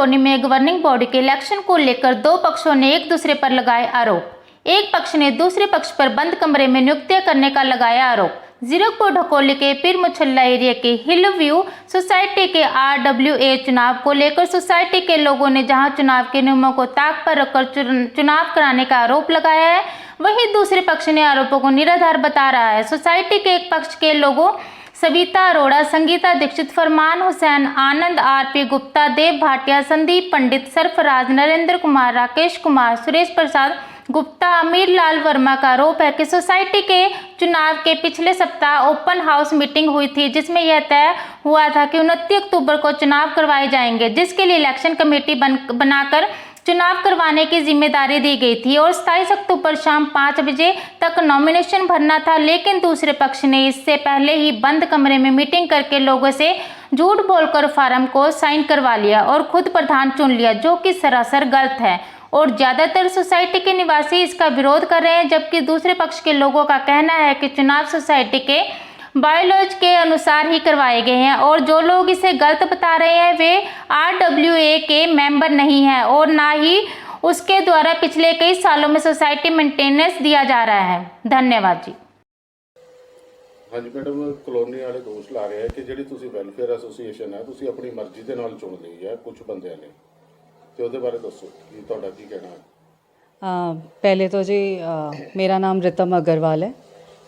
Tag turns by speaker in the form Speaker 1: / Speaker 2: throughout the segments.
Speaker 1: Colony में governing body के election को लेकर दो पक्षों ने एक दूसरे पर लगाए आरोप। एक पक्ष ने दूसरे पक्ष पर बंद कमरे में नियुक्तियां करने का लगाया आरोप। जीरकपुर ढकोली के पीर मुछल्ला एरिया के हिल व्यू सोसाइटी के RWA चुनाव को लेकर सोसाइटी के लोगों ने जहां चुनाव के नियमों को ताक पर रखकर चुनाव कराने का आरोप लगाया है, वहीं दूसरे पक्ष ने आरोपों को निराधार बता रहा है। सोसाइटी के एक पक्ष के लोगों सविता अरोड़ा, संगीता दीक्षित, फरमान हुसैन, आनंद RP गुप्ता, देव भाटिया, संदीप पंडित, सरफराज, नरेंद्र कुमार, राकेश कुमार, सुरेश प्रसाद गुप्ता, अमीर लाल वर्मा का आरोप है कि सोसाइटी के चुनाव के पिछले सप्ताह ओपन हाउस मीटिंग हुई थी, जिसमें यह तय हुआ था कि 29 अक्टूबर को चुनाव करवाए जाएंगे, जिसके लिए इलेक्शन कमेटी बनाकर चुनाव करवाने की जिम्मेदारी दी गई थी और 27 अक्टूबर शाम 5 बजे तक नॉमिनेशन भरना था। लेकिन दूसरे पक्ष ने इससे पहले ही बंद कमरे में मीटिंग करके लोगों से झूठ बोलकर फार्म को साइन करवा लिया और खुद प्रधान चुन लिया, जो कि सरासर गलत है और ज्यादातर सोसाइटी के निवासी इसका विरोध कर रहे हैं। जबकि दूसरे पक्ष के लोगों का कहना है कि चुनाव सोसाइटी के बायोलॉज के अनुसार ही करवाए गए हैं और जो लोग इसे गलत बता रहे हैं वे RWA के मेंबर नहीं हैं और ना ही उसके द्वारा पिछले कई सालों में सोसाइटी मेंटेनेंस दिया जा रहा है। धन्यवाद जी।
Speaker 2: हाँ जी मैडम, कॉलोनी वाले दोष ला रहे हैं कि ਜਿਹੜੀ ਤੁਸੀਂ ਵੈਲਫੇਅਰ ਐਸੋਸੀਏਸ਼ਨ ਹੈ ਤੁਸੀਂ ਆਪਣੀ ਮਰਜ਼ੀ ਦੇ ਨਾਲ ਚੁਣ ਲਈ ਹੈ ਕੁਝ ਬੰਦਿਆਂ ਨੇ, ਤੇ ਉਹਦੇ ਬਾਰੇ ਦੱਸੋ ਕਿ ਤੁਹਾਡਾ ਕੀ ਕਹਿਣਾ ਹੈ।
Speaker 3: पहले तो जी मेरा नाम रितम अग्रवाल है।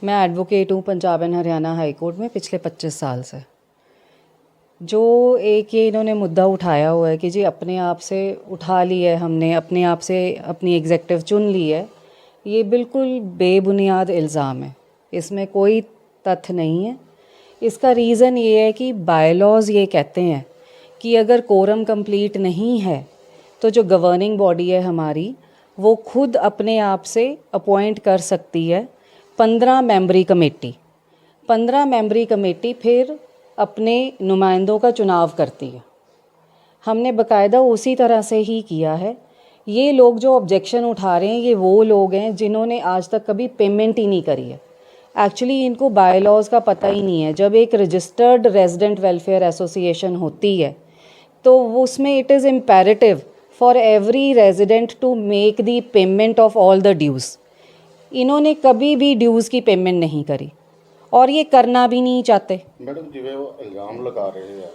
Speaker 3: मैं एडवोकेट हूँ Punjab and Haryana high court में पिछले 25 साल से। जो एक ये इन्होंने मुद्दा उठाया हुआ है कि जी अपने आप से उठा ली है हमने, अपने आप से अपनी एग्जेक्टिव चुन ली है, ये बिल्कुल बेबुनियाद इल्ज़ाम है, इसमें कोई तथ्य नहीं है। इसका रीज़न ये है कि बायलॉज ये कहते हैं कि अगर कोरम कंप्लीट नहीं है तो जो गवर्निंग बॉडी है हमारी वो खुद अपने आप से अपॉइंट कर सकती है 15 मेंबरी कमेटी। 15 मेंबरी कमेटी फिर अपने नुमाइंदों का चुनाव करती है। हमने बाकायदा उसी तरह से ही किया है। ये लोग जो ऑब्जेक्शन उठा रहे हैं ये वो लोग हैं जिन्होंने आज तक कभी पेमेंट ही नहीं करी है। एक्चुअली इनको बायलॉज का पता ही नहीं है। जब एक रजिस्टर्ड रेजिडेंट वेलफेयर एसोसिएशन होती है तो उसमें it is imperative for every resident to make the payment of all the dues. इन्होंने कभी भी ड्यूज़ की पेमेंट नहीं करी और ये करना भी नहीं चाहते।
Speaker 2: मैडम जिवें वो इल्ज़ाम लगा रहे हैं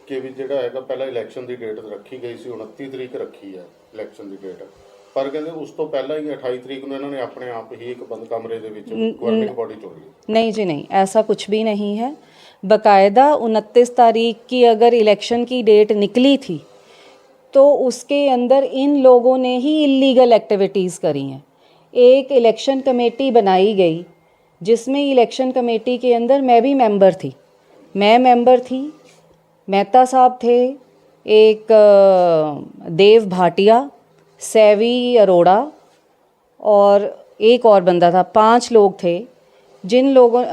Speaker 2: कि भी ਜਿਹੜਾ ਹੈਗਾ ਪਹਿਲਾਂ ਇਲੈਕਸ਼ਨ ਦੀ ਡੇਟ ਰੱਖੀ ਗਈ ਸੀ, 29 ਤਰੀਕ ਰੱਖੀ ਹੈ ਇਲੈਕਸ਼ਨ ਦੀ ਡੇਟ, ਪਰ ਕਹਿੰਦੇ ਉਸ ਤੋਂ ਪਹਿਲਾਂ ਹੀ 28 ਤਰੀਕ ਨੂੰ ਇਹਨਾਂ ਨੇ ਆਪਣੇ ਆਪ ਹੀ ਇੱਕ ਬੰਦ ਕਮਰੇ ਦੇ ਵਿੱਚ ਗਵਰਨਿੰਗ ਬॉडी ਚੁਣ ਲਈ।
Speaker 3: नहीं जी नहीं, ऐसा कुछ भी नहीं है। बाकायदा 29 तारीख की अगर इलेक्शन की डेट निकली थी तो उसके अंदर इन लोगों ने ही इलीगल एक्टिविटीज़ करी हैं। एक इलेक्शन कमेटी बनाई गई जिसमें इलेक्शन कमेटी के अंदर मैं भी मेंबर थी, मेहता साहब थे, एक देव भाटिया, सैवी अरोड़ा और एक और बंदा था, 5 लोग थे जिन लोगों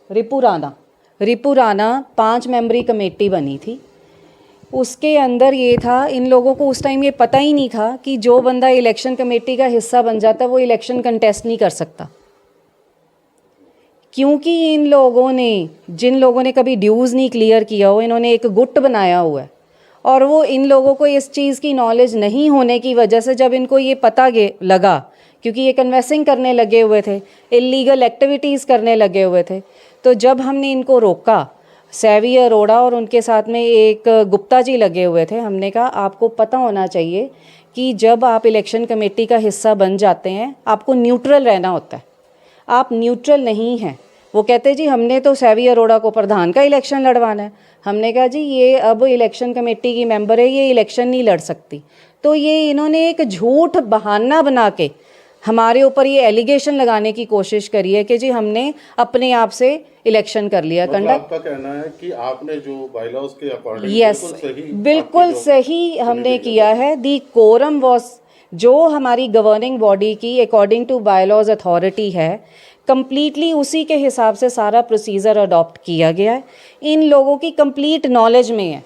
Speaker 3: रिपू राणा 5 मेंबरी कमेटी बनी थी। उसके अंदर ये था, इन लोगों को उस टाइम ये पता ही नहीं था कि जो बंदा इलेक्शन कमेटी का हिस्सा बन जाता वो इलेक्शन कंटेस्ट नहीं कर सकता, क्योंकि इन लोगों ने, जिन लोगों ने कभी ड्यूज़ नहीं क्लियर किया हो, इन्होंने एक गुट बनाया हुआ है और वो इन लोगों को इस चीज़ की नॉलेज नहीं होने की वजह से जब इनको ये पता लगा, क्योंकि ये कन्वेसिंग करने लगे हुए थे, इलीगल एक्टिविटीज़ करने लगे हुए थे, तो जब हमने इनको रोका, सैवी अरोड़ा और उनके साथ में एक गुप्ता जी लगे हुए थे, हमने कहा आपको पता होना चाहिए कि जब आप इलेक्शन कमेटी का हिस्सा बन जाते हैं आपको न्यूट्रल रहना होता है, आप न्यूट्रल नहीं हैं। वो कहते जी हमने तो सैवी अरोड़ा को प्रधान का इलेक्शन लड़वाना है। हमने कहा जी ये अब इलेक्शन कमेटी की मेंबर है, ये इलेक्शन नहीं लड़ सकती। तो ये इन्होंने एक झूठ बहाना बना के हमारे ऊपर ये एलिगेशन लगाने की कोशिश करी है कि जी हमने अपने आप से इलेक्शन कर लिया।
Speaker 2: मतलब आपका कहना है कि आपने जो बायलॉज के अकॉर्डिंग
Speaker 3: बिल्कुल सही हमने किया है। दी कोरम वॉज, जो हमारी गवर्निंग बॉडी की अकॉर्डिंग टू बायलॉज अथॉरिटी है, कंप्लीटली उसी के हिसाब से सारा प्रोसीजर अडॉप्ट किया गया है। इन लोगों की कंप्लीट नॉलेज में है।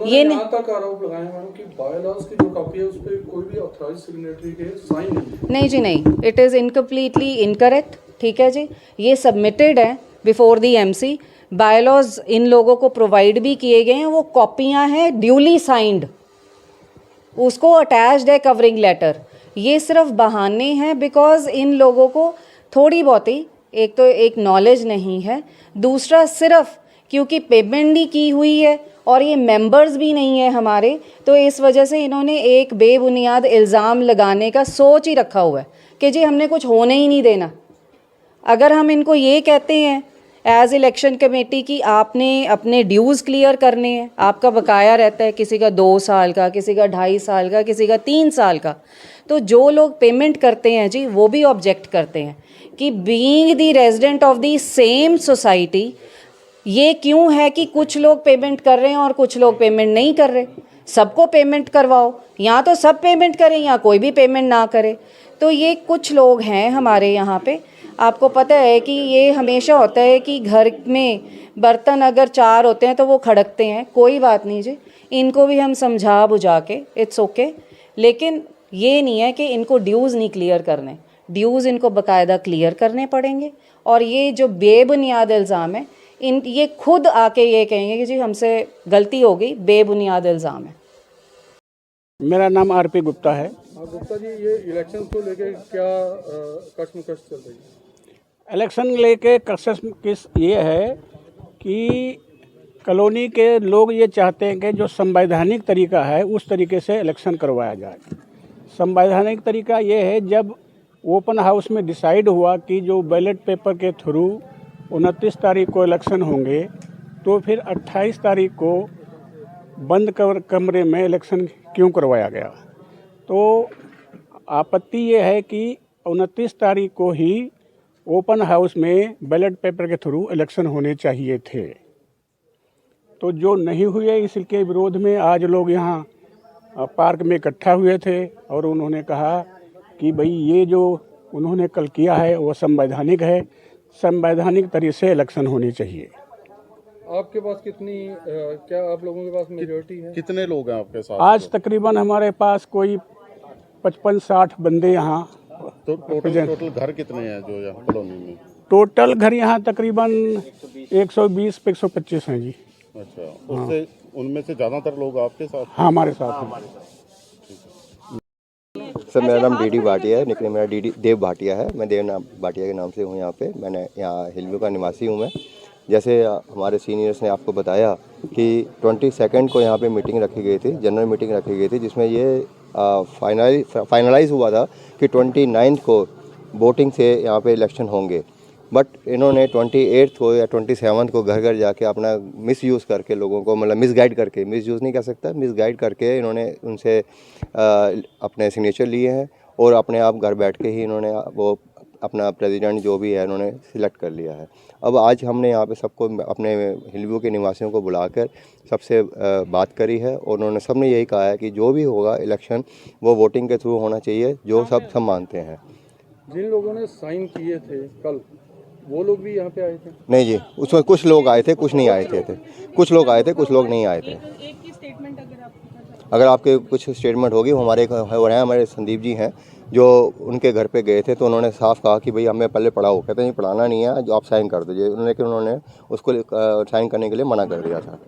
Speaker 4: ये यहाँ तक आरोप लगाए मैडम कि बायलॉज की जो कॉपी है उस पर कोई भी ऑथराइज्ड सिग्नेटरी के साइन नहीं
Speaker 3: जी नहीं, इट इज़ इनकम्प्लीटली इनकरेक्ट। ठीक है जी, ये सबमिटेड है बिफोर दी MC। बायलॉज इन लोगों को प्रोवाइड भी किए गए हैं, वो कॉपियां हैं ड्यूली साइंड, उसको अटैच्ड है कवरिंग लेटर। ये सिर्फ बहाने हैं बिकॉज इन लोगों को थोड़ी बहुत ही एक तो एक नॉलेज नहीं है, दूसरा सिर्फ क्योंकि पेमेंट नहीं की हुई है और ये मेंबर्स भी नहीं है हमारे, तो इस वजह से इन्होंने एक बेबुनियाद इल्ज़ाम लगाने का सोच ही रखा हुआ है कि जी हमने कुछ होने ही नहीं देना। अगर हम इनको ये कहते हैं एज इलेक्शन कमेटी कि आपने अपने ड्यूज़ क्लियर करने हैं, आपका बकाया रहता है किसी का 2 साल का, किसी का 2.5 साल का, किसी का 3 साल का, तो जो लोग पेमेंट करते हैं जी वो भी ऑब्जेक्ट करते हैं कि being the resident of the same society ये क्यों है कि कुछ लोग पेमेंट कर रहे हैं और कुछ लोग पेमेंट नहीं कर रहे। सबको पेमेंट करवाओ, या तो सब पेमेंट करें या कोई भी पेमेंट ना करे। तो ये कुछ लोग हैं हमारे यहाँ पे, आपको पता है कि ये हमेशा होता है कि घर में बर्तन अगर 4 होते हैं तो वो खड़कते हैं, कोई बात नहीं जी, इनको भी हम समझा बुझा के इट्स ओके, लेकिन ये नहीं है कि इनको ड्यूज़ नहीं क्लियर करने, ड्यूज़ इनको बाकायदा क्लियर करने पड़ेंगे। और ये जो बेबुनियाद इल्ज़ाम है इन ये खुद आके ये कहेंगे कि जी हमसे गलती हो गई, बेबुनियाद इल्ज़ाम है।
Speaker 5: मेरा नाम आरपी गुप्ता है।
Speaker 4: गुप्ता जी, ये इलेक्शन को लेके क्या कशमकश चल रही है?
Speaker 5: इलेक्शन लेके कशमकश ये है कि कॉलोनी के लोग ये चाहते हैं कि जो संवैधानिक तरीका है उस तरीके से इलेक्शन करवाया जाए। संवैधानिक तरीका ये है, जब ओपन हाउस में डिसाइड हुआ कि जो बैलेट पेपर के थ्रू 29 तारीख को इलेक्शन होंगे, तो फिर 28 तारीख को बंद कमरे में इलेक्शन क्यों करवाया गया। तो आपत्ति ये है कि 29 तारीख को ही ओपन हाउस में बैलेट पेपर के थ्रू इलेक्शन होने चाहिए थे, तो जो नहीं हुए, इसके विरोध में आज लोग यहाँ पार्क में इकट्ठा हुए थे और उन्होंने कहा कि भाई ये जो उन्होंने कल किया है वो संवैधानिक है, संवैधानिक तरीके से इलेक्शन होनी चाहिए।
Speaker 4: आपके पास कितनी क्या आप लोगों के पास मेजॉरिटी है?
Speaker 2: कितने लोग हैं आपके साथ?
Speaker 5: आज तकरीबन हमारे पास कोई 55-60 बंदे यहाँ।
Speaker 2: तो टोटल घर कितने हैं जो यहाँ कॉलोनी में?
Speaker 5: टोटल घर यहाँ तकरीबन 120 पे 125 हैं जी।
Speaker 2: अच्छा, उससे उनमें से ज़्यादातर लोग आपके साथ?
Speaker 5: हाँ, हमारे साथ हैं।
Speaker 6: सर, मेरा नाम डीडी भाटिया है, निकनेम मेरा डीडी देव भाटिया है। मैं देव भाटिया के नाम से हूँ यहाँ पे। मैंने यहाँ हिलव्यू का निवासी हूँ मैं। जैसे हमारे सीनियर्स ने आपको बताया कि 22 को यहाँ पे मीटिंग रखी गई थी, जनरल मीटिंग रखी गई थी, जिसमें ये फाइनलाइज हुआ था कि 29 को वोटिंग से यहाँ पे इलेक्शन होंगे। बट इन्होंने 28 को या 27 को घर घर जाके अपना मिसयूज़ करके लोगों को, मतलब मिसगाइड करके, मिसयूज़ नहीं कह सकता, मिसगाइड करके इन्होंने उनसे अपने सिग्नेचर लिए हैं और अपने आप घर बैठ के ही इन्होंने वो अपना प्रेसिडेंट जो भी है इन्होंने सिलेक्ट कर लिया है। अब आज हमने यहाँ पे सबको, अपने हिलव्यू के निवासियों को बुलाकर सबसे बात करी है और उन्होंने सबने यही कहा है कि जो भी होगा इलेक्शन वो वोटिंग के थ्रू होना चाहिए, जो सब मानते हैं।
Speaker 4: जिन लोगों ने साइन किए थे कल, वो लोग भी यहाँ पे आए थे?
Speaker 6: नहीं जी, उसमें कुछ लोग आए थे, कुछ नहीं आए थे। कुछ लोग आए थे, कुछ लोग नहीं आए थे। अगर आपके कुछ स्टेटमेंट होगी, हमारे संदीप जी हैं जो उनके घर पे गए थे, तो उन्होंने साफ कहा कि भाई हमें पहले पढ़ाओ। कहते हैं पढ़ाना नहीं है, जो आप साइन कर दीजिए, लेकिन उन्होंने उसको साइन करने के लिए मना कर दिया था।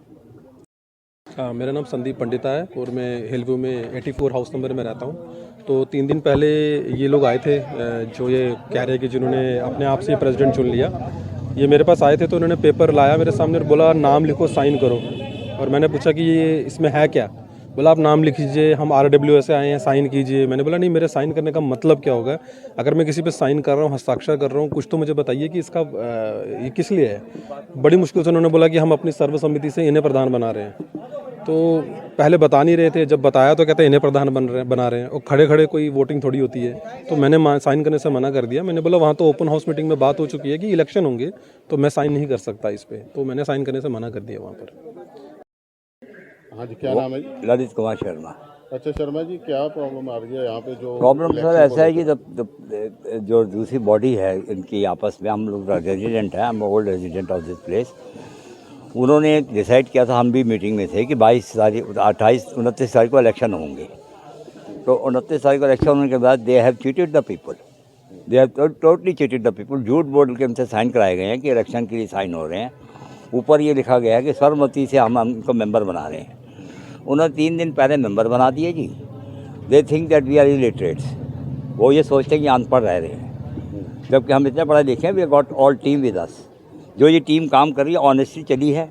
Speaker 7: मेरा नाम संदीप पंडिता है और मैं हिलव्यू में 84 हाउस नंबर में रहता हूँ। तो 3 दिन पहले ये लोग आए थे जो ये कह रहे हैं कि जिन्होंने अपने आप से प्रेसिडेंट चुन लिया, ये मेरे पास आए थे। तो उन्होंने पेपर लाया मेरे सामने और बोला नाम लिखो, साइन करो। और मैंने पूछा कि ये इसमें है क्या? बोला आप नाम लिख लीजिए, हम RWA से आए हैं, साइन कीजिए। मैंने बोला नहीं, मेरे साइन करने का मतलब क्या होगा? अगर मैं किसी पे साइन कर रहा हूँ, हस्ताक्षर कर रहा हूँ, कुछ तो मुझे बताइए कि इसका ये किस लिए है। बड़ी मुश्किल से उन्होंने बोला कि हम अपनी सर्वसम्मति से इन्हें प्रधान बना रहे हैं। तो पहले बता नहीं रहे थे, जब बताया तो कहते हैं इन्हें प्रधान बना रहे हैं, और खड़े खड़े कोई वोटिंग थोड़ी होती है। तो मैंने साइन करने से मना कर दिया। मैंने बोला वहाँ तो ओपन हाउस मीटिंग में बात हो चुकी है कि इलेक्शन होंगे, तो मैं साइन नहीं कर सकता इस पर। तो मैंने साइन करने से मना कर दिया वहाँ पर।
Speaker 2: हाँ जी, क्या नाम है जी?
Speaker 8: ललित कुमार शर्मा।
Speaker 2: अच्छा शर्मा जी, क्या प्रॉब्लम आ रही है यहाँ पे? जो
Speaker 8: प्रॉब्लम सर ऐसा है कि जो दूसरी बॉडी है इनकी आपस में, हम लोग रेजिडेंट हैं, हम old resident of this place, उन्होंने डिसाइड किया था, हम भी मीटिंग में थे कि 29 तारीख को इलेक्शन होंगे। तो 29 तारीख को इलेक्शन होने के बाद they have cheated the people, they have totally cheated the people. झूठ बोल के उनसे साइन कराए गए हैं कि इलेक्शन के लिए साइन हो रहे हैं, ऊपर ये लिखा गया है कि सर्वमति से हम उनको मेंबर बना रहे हैं। उन्होंने 3 दिन पहले मेंबर बना दिए जी। They think that we are illiterates. वो ये सोचते हैं कि अनपढ़ रह रहे हैं, जबकि हम इतने पढ़े लिखे हैं। We got all team with us. जो ये टीम काम कर रही है, ऑनेस्टली चली है।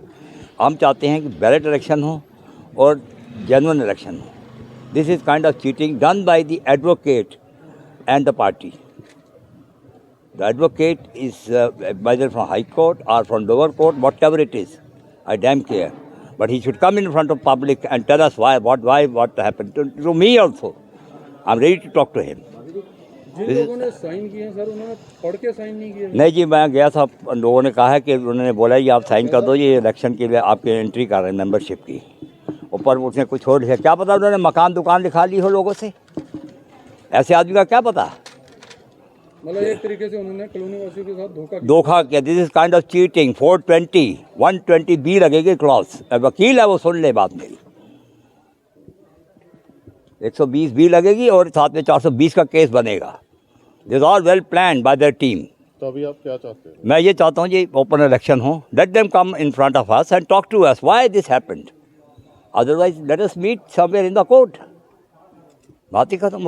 Speaker 8: हम चाहते हैं कि बैलेट इलेक्शन हो और जेन्युइन इलेक्शन हो। This is kind of cheating done by the advocate and the party. The advocate is either from High Court or from lower court, whatever it is. I damn care. But he should come in front of public and tell us what happened to me also. I'm ready to talk to him.
Speaker 4: जिन लोगों ने sign किए हैं sir, उन्होंने पढ़ के sign नहीं किए।
Speaker 8: नहीं जी, मैं गया था, लोगों ने कहा है कि उन्होंने बोला ये आप साइन कर दो, ये इलेक्शन के लिए आपकी एंट्री कर रहे हैं मेंबरशिप की। ऊपर उसने कुछ छोड़ दिया, क्या पता उन्होंने मकान दुकान लिखा ली हो लोगों से। ऐसे आदमी का क्या पता।
Speaker 4: मतलब एक तरीके से उन्होंने कॉलोनी वासियों के साथ
Speaker 8: धोखा किया। This is kind of cheating. 420 120B लगेगी क्लॉज। वकील है वो, सुन ले बात मेरी। 120B लगेगी और साथ में 420 का केस बनेगा। This all well plan bye their team.
Speaker 2: तो अभी आप क्या चाहते हैं?
Speaker 8: मैं ये चाहता हूँ जी ओपन इलेक्शन हो। Let them come in front of us and talk to us why this happened. Otherwise let us meet somewhere in the court. बात ही खत्म।